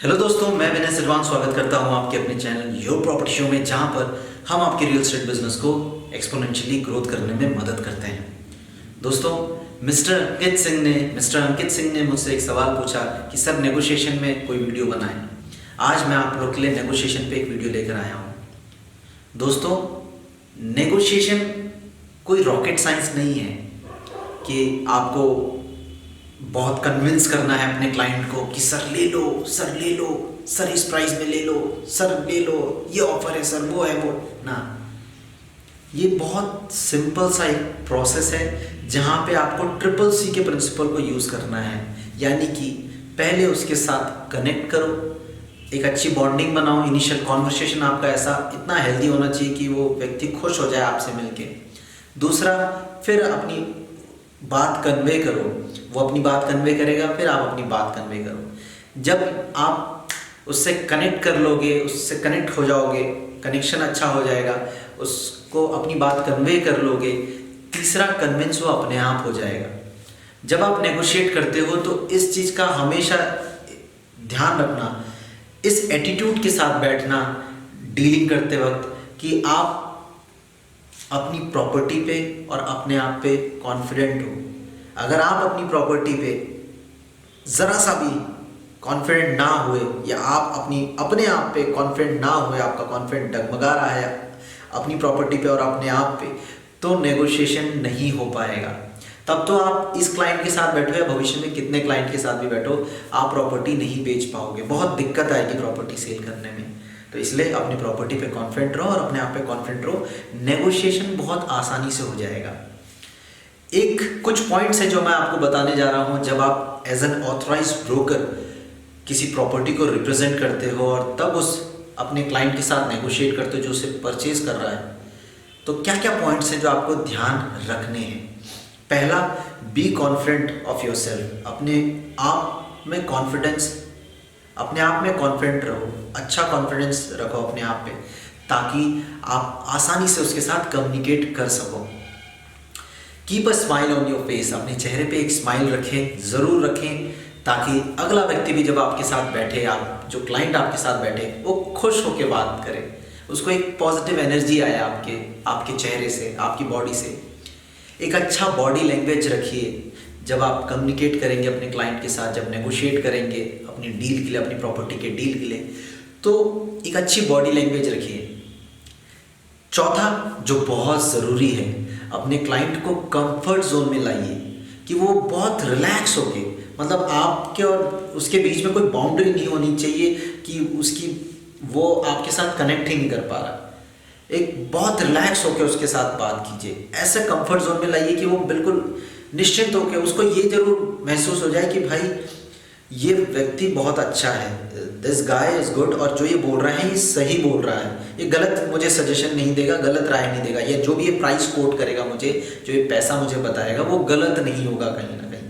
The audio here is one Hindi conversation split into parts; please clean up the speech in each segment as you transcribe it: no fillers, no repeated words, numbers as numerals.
हेलो दोस्तों, मैं विनय सिलवान स्वागत करता हूं आपके अपने चैनल योर प्रॉपर्टी शो में, जहां पर हम आपके रियल एस्टेट बिजनेस को एक्सपोनेंशियली ग्रोथ करने में मदद करते हैं। दोस्तों, मिस्टर अंकित सिंह ने मुझसे एक सवाल पूछा कि सर नेगोशिएशन में कोई वीडियो बनाएं। आज मैं आप लोग के लिए नेगोशिएशन पे एक वीडियो लेकर आया हूँ। दोस्तों, नेगोशिएशन कोई रॉकेट साइंस नहीं है कि आपको बहुत कन्विंस करना है अपने क्लाइंट को कि सर ले लो, सर इस प्राइस में ले लो, सर ले लो, ये ऑफर है सर, वो है वो ना। ये बहुत सिंपल सा एक प्रोसेस है जहाँ पे आपको ट्रिपल सी के प्रिंसिपल को यूज़ करना है। यानी कि पहले उसके साथ कनेक्ट करो, एक अच्छी बॉन्डिंग बनाओ। इनिशियल कॉन्वर्सेशन आपका ऐसा इतना हेल्दी होना चाहिए कि वो व्यक्ति खुश हो जाए आपसे मिलके। दूसरा, फिर अपनी बात कन्वे करो, वो अपनी बात कन्वे करेगा, फिर आप अपनी बात कन्वे करो। जब आप उससे कनेक्ट कर लोगे, उससे कनेक्ट हो जाओगे, कनेक्शन अच्छा हो जाएगा, उसको अपनी बात कन्वे कर लोगे, तीसरा कन्विंस वो अपने आप हो जाएगा। जब आप नेगोशिएट करते हो तो इस चीज़ का हमेशा ध्यान रखना, इस एटीट्यूड के साथ बैठना डीलिंग करते वक्त कि आप अपनी प्रॉपर्टी पे और अपने आप पे कॉन्फिडेंट हो। अगर आप अपनी प्रॉपर्टी पे ज़रा सा भी कॉन्फिडेंट ना हुए या आप अपने आप पे कॉन्फिडेंट ना हुए, आपका कॉन्फिडेंट डगमगा रहा है अपनी प्रॉपर्टी पे और अपने आप पे, तो नेगोशिएशन नहीं हो पाएगा। तब तो आप इस क्लाइंट के साथ बैठो या भविष्य में कितने क्लाइंट के साथ भी बैठो, आप प्रॉपर्टी नहीं बेच पाओगे। बहुत दिक्कत आएगी प्रॉपर्टी सेल करने में। तो इसलिए अपनी प्रॉपर्टी पे कॉन्फिडेंट रहो और अपने आप पे कॉन्फिडेंट रहो, नेगोशिएशन बहुत आसानी से हो जाएगा। कुछ पॉइंट्स हैं जो मैं आपको बताने जा रहा हूं। जब आप एज एन ऑथराइज्ड ब्रोकर किसी प्रॉपर्टी को रिप्रेजेंट करते हो और तब उस अपने क्लाइंट के साथ नेगोशिएट करते हो जो उसे परचेज कर रहा है, तो क्या क्या पॉइंट्स हैं जो आपको ध्यान रखने हैं। पहला, be confident of your self. अपने आप में कॉन्फिडेंस, अपने आप में कॉन्फिडेंट रहो, अच्छा कॉन्फिडेंस रखो अपने आप पे, ताकि आप आसानी से उसके साथ कम्युनिकेट कर सको। Keep a smile on your face. अपने चेहरे पे एक स्माइल रखें, ज़रूर रखें, ताकि अगला व्यक्ति भी जब आपके साथ बैठे, आप जो क्लाइंट आपके साथ बैठे, वो खुश होकर बात करे, उसको एक पॉजिटिव एनर्जी आए आपके चेहरे से, आपकी बॉडी से। एक अच्छा बॉडी लैंग्वेज रखिए जब आप कम्युनिकेट करेंगे अपने क्लाइंट के साथ, जब नेगोशिएट करेंगे अपनी डील के लिए, अपनी प्रॉपर्टी के डील के लिए, तो एक अच्छी बॉडी लैंग्वेज रखिए। चौथा, जो बहुत ज़रूरी है, अपने क्लाइंट को कंफर्ट जोन में लाइए कि वो बहुत रिलैक्स होके, मतलब आपके और उसके बीच में कोई बाउंड्री नहीं होनी चाहिए कि वो आपके साथ कनेक्ट ही नहीं कर पा रहा। एक बहुत रिलैक्स होकर उसके साथ बात कीजिए, ऐसे कंफर्ट जोन में लाइए कि वो बिल्कुल निश्चिंत होकर, उसको ये जरूर महसूस हो जाए कि भाई ये व्यक्ति बहुत अच्छा है, दिस गाय इज गुड, और जो ये बोल रहा है ये सही बोल रहा है, ये गलत मुझे सजेशन नहीं देगा, गलत राय नहीं देगा, या जो भी ये प्राइस कोट करेगा मुझे, जो ये पैसा मुझे बताएगा, वो गलत नहीं होगा कहीं ना कहीं,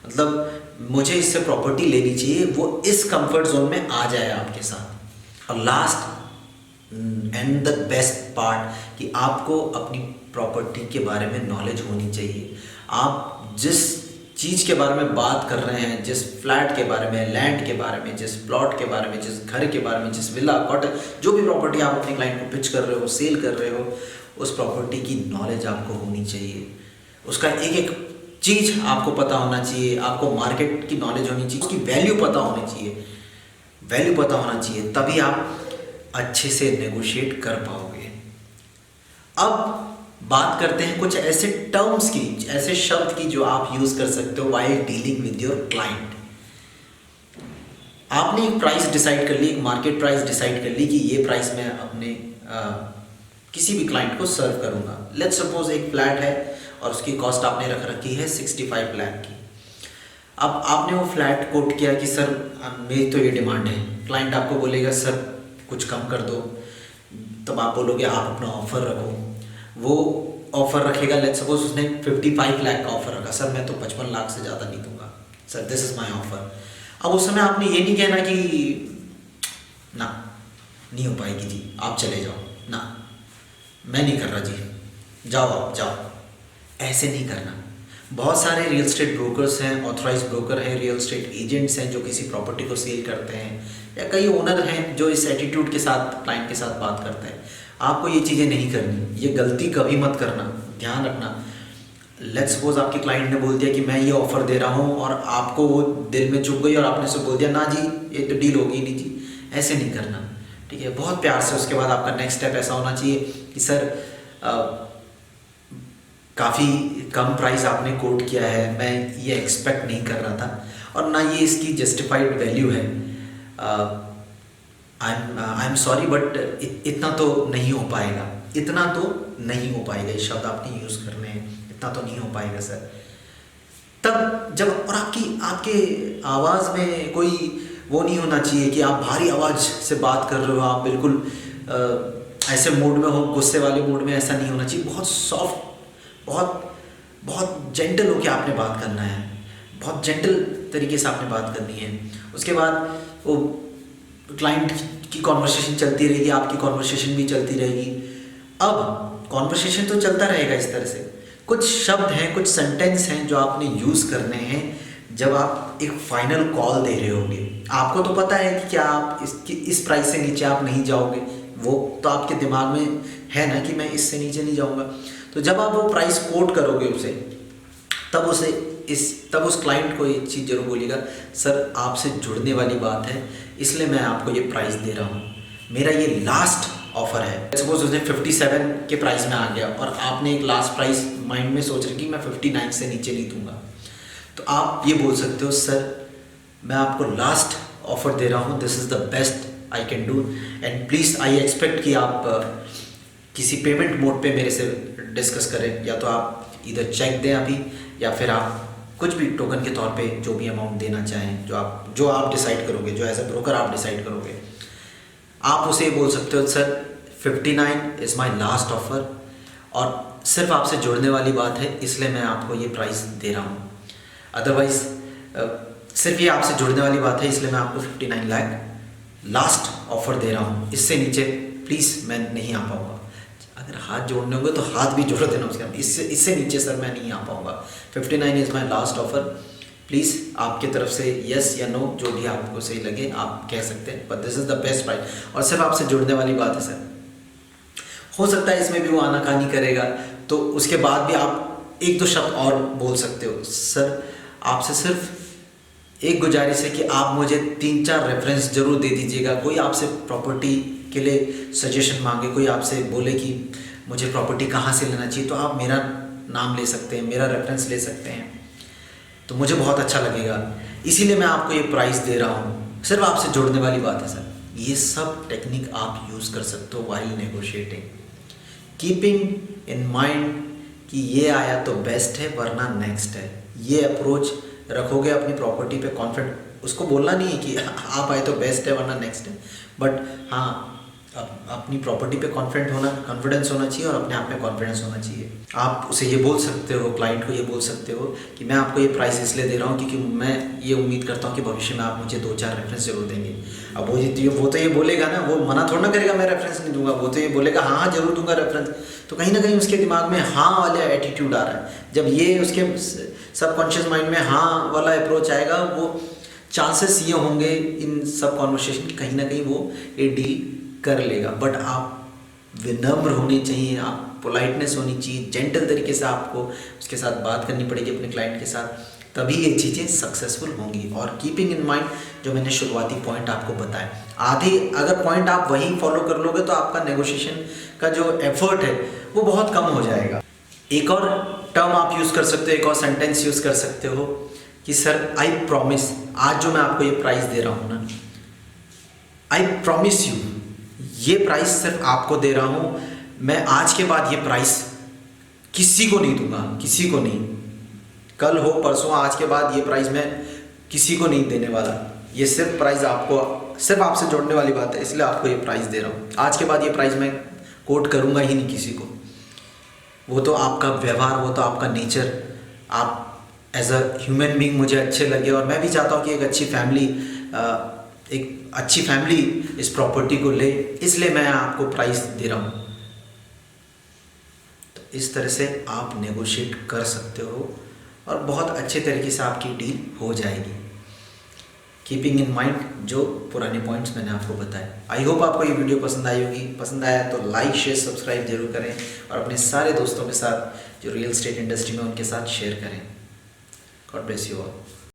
मतलब मुझे इससे प्रॉपर्टी लेनी चाहिए। वो इस कंफर्ट जोन में आ जाए आपके साथ। और last and the best part, कि आपको अपनी प्रॉपर्टी के बारे में नॉलेज होनी चाहिए। आप जिस चीज़ के बारे में बात कर रहे हैं, जिस फ्लैट के बारे में, लैंड के बारे में, जिस प्लॉट के बारे में, जिस घर के बारे में, जिस विला, कॉटेज, जो भी प्रॉपर्टी आप अपने क्लाइंट को पिच कर रहे हो, सेल कर रहे हो, उस प्रॉपर्टी की नॉलेज आपको होनी चाहिए। उसका एक एक चीज़ आपको पता होना चाहिए, आपको मार्केट की नॉलेज होनी चाहिए, उसकी वैल्यू पता होनी चाहिए, तभी आप अच्छे से नेगोशिएट कर पाओगे। अब बात करते हैं कुछ ऐसे टर्म्स की, ऐसे शब्द की जो आप यूज कर सकते हो while dealing with your client. आपने एक प्राइस डिसाइड कर ली, एक मार्केट प्राइस डिसाइड कर ली कि ये प्राइस मैं अपने किसी भी क्लाइंट को सर्व करूंगा। लेट्स सपोज एक फ्लैट है और उसकी कॉस्ट आपने रख रखी है 65 लाख की। अब आपने वो फ्लैट कोट किया कि सर मेरी तो ये डिमांड है, क्लाइंट आपको बोलेगा सर कुछ कम कर दो, तब आप बोलोगे आप अपना ऑफर रखो। वो ऑफर रखेगा, लेट्स सपोज उसने 55 लाख का ऑफर रखा, सर मैं तो 55 लाख से ज़्यादा नहीं दूंगा, sir this is my offer. अब उस समय आपने ये नहीं कहना कि ना नहीं हो पाएगी जी, आप चले जाओ, ना मैं नहीं कर रहा जी, जाओ आप जाओ, ऐसे नहीं करना। बहुत सारे रियल एस्टेट ब्रोकर्स हैं, ऑथराइज ब्रोकर हैं, रियल एस्टेट एजेंट्स हैं जो किसी प्रॉपर्टी को सेल करते हैं, या कई ओनर हैं जो इस एटीट्यूड के साथ क्लाइंट के साथ बात करते हैं। आपको ये चीज़ें नहीं करनी, ये गलती कभी मत करना, ध्यान रखना। लेट्स सपोज आपके क्लाइंट ने बोल दिया कि मैं ये ऑफ़र दे रहा हूँ और आपको वो दिल में चुभ गई और आपने उसे बोल दिया ना जी ये तो डील होगी नहीं जी, ऐसे नहीं करना, ठीक है। बहुत प्यार से उसके बाद आपका नेक्स्ट स्टेप ऐसा होना चाहिए कि सर काफ़ी कम प्राइस आपने कोट किया है, मैं ये एक्सपेक्ट नहीं कर रहा था और ना ये इसकी जस्टिफाइड वैल्यू है। आई एम सॉरी बट इतना तो नहीं हो पाएगा, इतना तो नहीं हो पाएगा, ये शब्द आपने यूज़ करने हैं, इतना तो नहीं हो पाएगा सर। तब जब और आपके आवाज़ में कोई वो नहीं होना चाहिए कि आप भारी आवाज़ से बात कर रहे हो, आप बिल्कुल ऐसे मूड में हो, गुस्से वाले मूड में, ऐसा नहीं होना चाहिए। बहुत सॉफ्ट, बहुत जेंटल होकर आपने बात करना है, बहुत जेंटल तरीके से आपने बात करनी है। उसके बाद वो क्लाइंट की कॉन्वर्सेशन चलती रहेगी, आपकी कॉन्वर्सेशन भी चलती रहेगी। अब कॉन्वर्सेशन तो चलता रहेगा इस तरह से, कुछ शब्द हैं, कुछ सेंटेंस हैं जो आपने यूज़ करने हैं जब आप एक फाइनल कॉल दे रहे होंगे। आपको तो पता है कि क्या आप इस प्राइस से नीचे आप नहीं जाओगे, वो तो आपके दिमाग में है ना कि मैं इससे नीचे नहीं जाऊंगा। तो जब आप वो प्राइस कोट करोगे उसे, तब उस क्लाइंट को एक चीज़ जरूर बोलिएगा, सर आपसे जुड़ने वाली बात है इसलिए मैं आपको ये प्राइस दे रहा हूँ, मेरा ये लास्ट ऑफर है। सपोज उसने 57 के प्राइस में आ गया और आपने एक लास्ट प्राइस माइंड में सोच रहे कि मैं 59 से नीचे नहीं दूंगा, तो आप ये बोल सकते हो, सर मैं आपको लास्ट ऑफर दे रहा हूँ, this is the best I can do and please I expect कि आप किसी पेमेंट मोड पे मेरे से डिस्कस करें, या तो आप इधर चेक दें अभी, या फिर आप कुछ भी टोकन के तौर पे जो भी अमाउंट देना चाहें, जो आप डिसाइड करोगे, जो एज ए ब्रोकर आप डिसाइड करोगे। आप उसे बोल सकते हो, sir 59 is my last offer और सिर्फ आपसे जुड़ने वाली बात है इसलिए मैं आपको ये प्राइस दे रहा हूँ, अदरवाइज़ सिर्फ ये आपसे जुड़ने वाली बात है इसलिए मैं आपको 59 लाख लास्ट ऑफर दे रहा हूँ, इससे नीचे प्लीज़ मैं नहीं आ पाऊँगा। अगर हाथ जोड़ने होंगे तो हाथ भी जोड़ देना उसके, इससे नीचे सर मैं नहीं आ पाऊँगा, 59 is my last offer, please आपकी तरफ से यस या नो जो भी आपको सही लगे आप कह सकते हैं, but this is the best price और सिर्फ आपसे जुड़ने वाली बात है सर। हो सकता है इसमें भी वो आनाकानी करेगा, तो उसके बाद भी आप एक दो शब्द और बोल सकते हो, सर आपसे सिर्फ एक गुजारिश है कि आप मुझे 3-4 रेफरेंस ज़रूर दे दीजिएगा। कोई आपसे प्रॉपर्टी के लिए सजेशन मांगे, कोई आपसे बोले कि मुझे प्रॉपर्टी कहाँ से लेना चाहिए, तो आप मेरा नाम ले सकते हैं, मेरा रेफरेंस ले सकते हैं, तो मुझे बहुत अच्छा लगेगा, इसीलिए मैं आपको ये प्राइस दे रहा हूँ, सिर्फ आपसे जुड़ने वाली बात है सर। ये सब टेक्निक आप यूज़ कर सकते हो while negotiating, keeping in mind कि ये आया तो बेस्ट है वरना नेक्स्ट है। ये अप्रोच रखोगे अपनी प्रॉपर्टी पे कॉन्फिडेंट, उसको बोलना नहीं है कि आप आए तो बेस्ट है वरना नेक्स्ट है, बट हाँ अपनी प्रॉपर्टी पे कॉन्फिडेंस होना चाहिए और अपने आप में कॉन्फिडेंस होना चाहिए। आप उसे ये बोल सकते हो, क्लाइंट को ये बोल सकते हो कि मैं आपको ये प्राइस इसलिए दे रहा हूँ क्योंकि मैं ये उम्मीद करता हूँ कि भविष्य में आप मुझे 2-4 रेफरेंस जरूर देंगे। अब वो तो ये बोलेगा ना, वो मना थोड़ा ना करेगा मैं रेफरेंस नहीं दूंगा, वो तो ये बोलेगा हाँ हाँ जरूर दूंगा रेफरेंस। तो कहीं ना कहीं उसके दिमाग में हाँ वाला एटीट्यूड आ रहा है। जब ये उसके सबकॉन्शियस माइंड में हाँ वाला अप्रोच आएगा, वो चांसेस ये होंगे इन सब कॉन्वर्सेशन कहीं ना कहीं वो ये डील कर लेगा। बट आप विनम्र होने चाहिए, आप पोलाइटनेस होनी चाहिए, जेंटल तरीके से आपको उसके साथ बात करनी पड़ेगी अपने क्लाइंट के साथ, तभी ये चीज़ें सक्सेसफुल होंगी। और कीपिंग इन माइंड जो मैंने शुरुआती पॉइंट आपको बताया, आधे अगर पॉइंट आप वही फॉलो कर लोगे तो आपका नेगोशिएशन का जो एफर्ट है वो बहुत कम हो जाएगा। एक और टर्म आप यूज़ कर सकते हो, एक और सेंटेंस यूज़ कर सकते हो कि सर आई प्रॉमिस, आज जो मैं आपको ये प्राइस दे रहा हूँ ना, आई प्रॉमिस यू, ये प्राइस सिर्फ आपको दे रहा हूँ, मैं आज के बाद ये प्राइस किसी को नहीं दूंगा, किसी को नहीं, कल हो परसों आज के बाद ये प्राइस मैं किसी को नहीं देने वाला। ये सिर्फ प्राइस आपको, सिर्फ आपसे जोड़ने वाली बात है इसलिए आपको ये प्राइस दे रहा हूँ। आज के बाद ये प्राइस मैं कोट करूँगा ही नहीं किसी को। वो तो आपका व्यवहार, वो तो आपका नेचर, आप एज अ ह्यूमन बीइंग मुझे अच्छे लगे और मैं भी चाहता हूँ कि एक अच्छी फैमिली इस प्रॉपर्टी को ले, इसलिए मैं आपको प्राइस दे रहा हूँ। तो इस तरह से आप नेगोशिएट कर सकते हो और बहुत अच्छे तरीके से आपकी डील हो जाएगी, कीपिंग इन माइंड जो पुराने पॉइंट्स मैंने आपको बताए। आई होप आपको ये वीडियो पसंद आई होगी। पसंद आया तो लाइक शेयर सब्सक्राइब जरूर करें और अपने सारे दोस्तों के साथ जो रियल एस्टेट इंडस्ट्री में उनके साथ शेयर करें। God bless you all.